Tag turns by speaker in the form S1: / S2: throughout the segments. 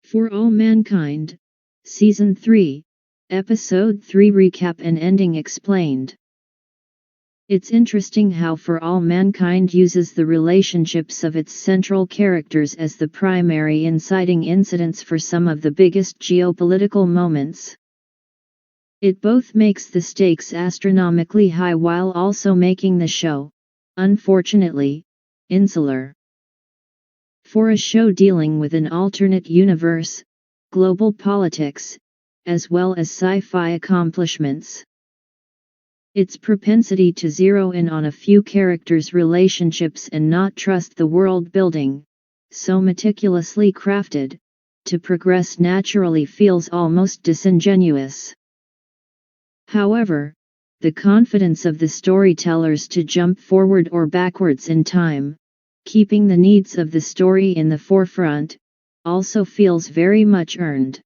S1: For All Mankind, Season 3, Episode 3 Recap and Ending Explained. It's interesting how For All Mankind uses the relationships of its central characters as the primary inciting incidents for some of the biggest geopolitical moments. It both makes the stakes astronomically high while also making the show, unfortunately, insular. For a show dealing with an alternate universe, global politics, as well as sci-fi accomplishments, its propensity to zero in on a few characters' relationships and not trust the world building, so meticulously crafted, to progress naturally feels almost disingenuous. However, the confidence of the storytellers to jump forward or backwards in time, keeping the needs of the story in the forefront, also feels very much earned.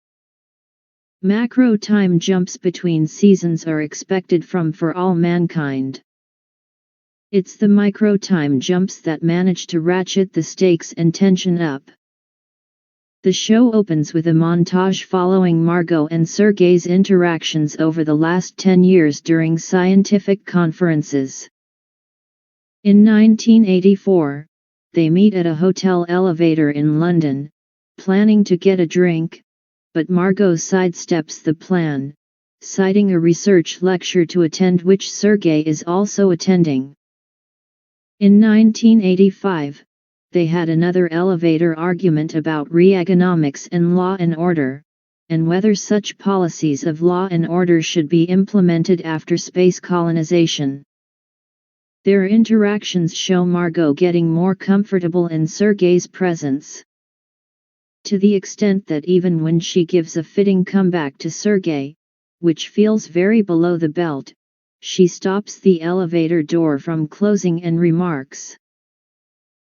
S1: Macro time jumps between seasons are expected from For All Mankind. It's the micro time jumps that manage to ratchet the stakes and tension up. The show opens with a montage following Margot and Sergei's interactions over the last 10 years during scientific conferences. In 1984, they meet at a hotel elevator in London, planning to get a drink, but Margot sidesteps the plan, citing a research lecture to attend which Sergei is also attending. In 1985, they had another elevator argument about Reaganomics and law and order, and whether such policies of law and order should be implemented after space colonization. Their interactions show Margot getting more comfortable in Sergei's presence. To the extent that even when she gives a fitting comeback to Sergei, which feels very below the belt, she stops the elevator door from closing and remarks,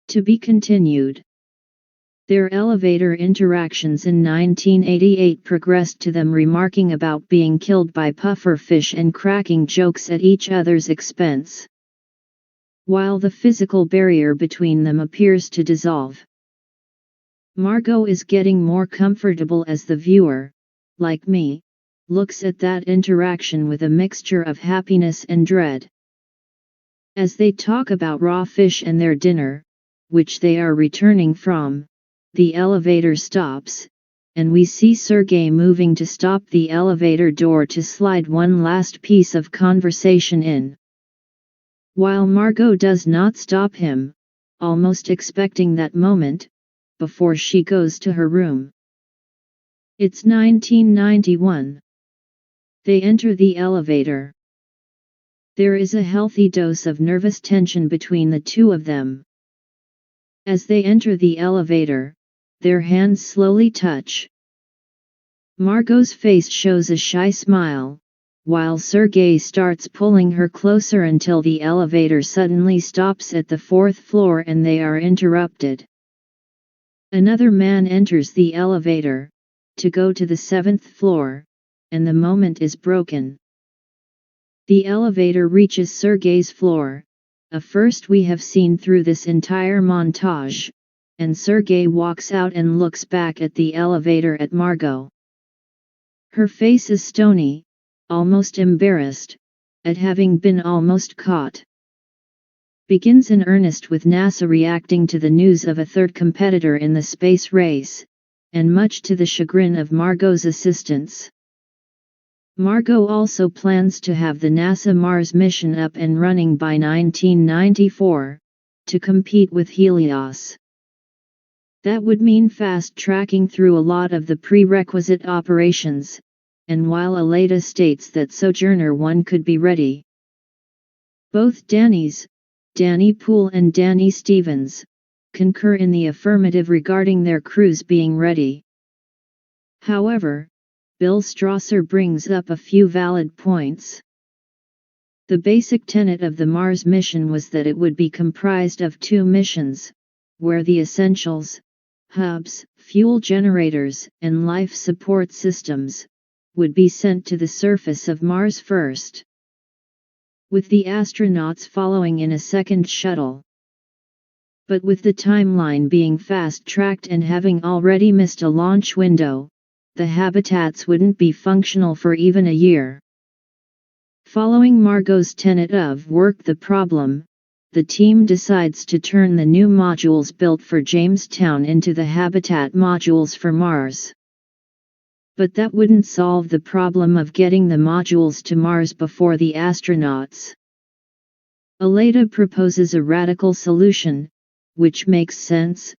S1: "To be continued." Their elevator interactions in 1988 progressed to them remarking about being killed by pufferfish and cracking jokes at each other's expense. While the physical barrier between them appears to dissolve, Margot is getting more comfortable as the viewer, like me, looks at that interaction with a mixture of happiness and dread. As they talk about raw fish and their dinner, which they are returning from, the elevator stops, and we see Sergei moving to stop the elevator door to slide one last piece of conversation in. While Margot does not stop him, almost expecting that moment, before she goes to her room. It's 1991. They enter the elevator. There is a healthy dose of nervous tension between the two of them. As they enter the elevator, their hands slowly touch. Margot's face shows a shy smile, while Sergei starts pulling her closer until the elevator suddenly stops at the 4th floor and they are interrupted. Another man enters the elevator, to go to the 7th floor, and the moment is broken. The elevator reaches Sergei's floor, a first we have seen through this entire montage, and Sergei walks out and looks back at the elevator at Margot. Her face is stony, almost embarrassed, at having been almost caught. Begins in earnest with NASA reacting to the news of a third competitor in the space race, and much to the chagrin of Margot's assistants. Margot also plans to have the NASA Mars mission up and running by 1994, to compete with Helios. That would mean fast-tracking through a lot of the prerequisite operations, and while Aleda states that Sojourner 1 could be ready. Both Danny Poole and Danny Stevens, concur in the affirmative regarding their crews being ready. However, Bill Strasser brings up a few valid points. The basic tenet of the Mars mission was that it would be comprised of 2 missions, where the essentials, hubs, fuel generators, and life support systems, would be sent to the surface of Mars first, with the astronauts following in a second shuttle. But with the timeline being fast-tracked and having already missed a launch window, the habitats wouldn't be functional for even a year. Following Margot's tenet of "work the problem," the team decides to turn the new modules built for Jamestown into the habitat modules for Mars. But that wouldn't solve the problem of getting the modules to Mars before the astronauts. Aleda proposes a radical solution, which makes sense,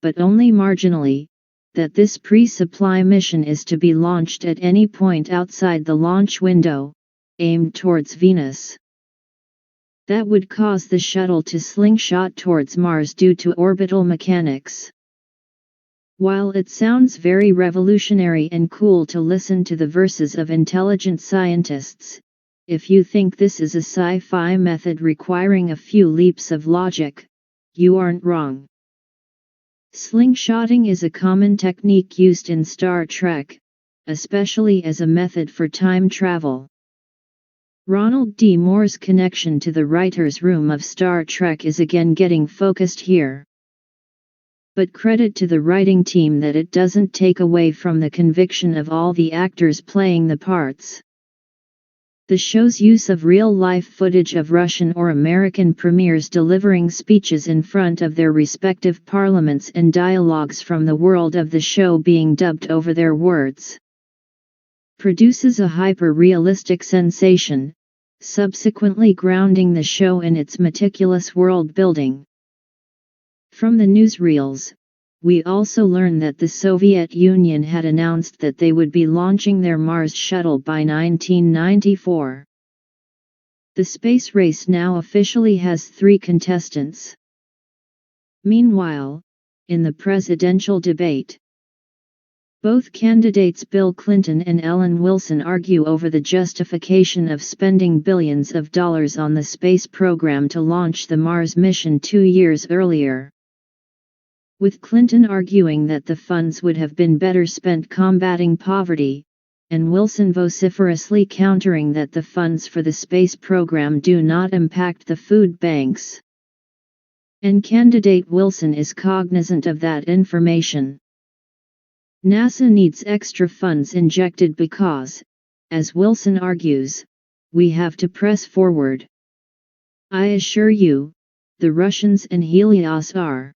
S1: but only marginally, that this pre-supply mission is to be launched at any point outside the launch window, aimed towards Venus. That would cause the shuttle to slingshot towards Mars due to orbital mechanics. While it sounds very revolutionary and cool to listen to the verses of intelligent scientists, if you think this is a sci-fi method requiring a few leaps of logic, you aren't wrong. Slingshotting is a common technique used in Star Trek, especially as a method for time travel. Ronald D. Moore's connection to the writer's room of Star Trek is again getting focused here. But credit to the writing team that it doesn't take away from the conviction of all the actors playing the parts. The show's use of real-life footage of Russian or American premiers delivering speeches in front of their respective parliaments and dialogues from the world of the show being dubbed over their words produces a hyper-realistic sensation, subsequently grounding the show in its meticulous world building. From the newsreels, we also learn that the Soviet Union had announced that they would be launching their Mars shuttle by 1994. The space race now officially has 3 contestants. Meanwhile, in the presidential debate, both candidates Bill Clinton and Ellen Wilson argue over the justification of spending billions of dollars on the space program to launch the Mars mission 2 years earlier. With Clinton arguing that the funds would have been better spent combating poverty, and Wilson vociferously countering that the funds for the space program do not impact the food banks. And candidate Wilson is cognizant of that information. NASA needs extra funds injected because, as Wilson argues, we have to press forward. I assure you, the Russians and Helios are.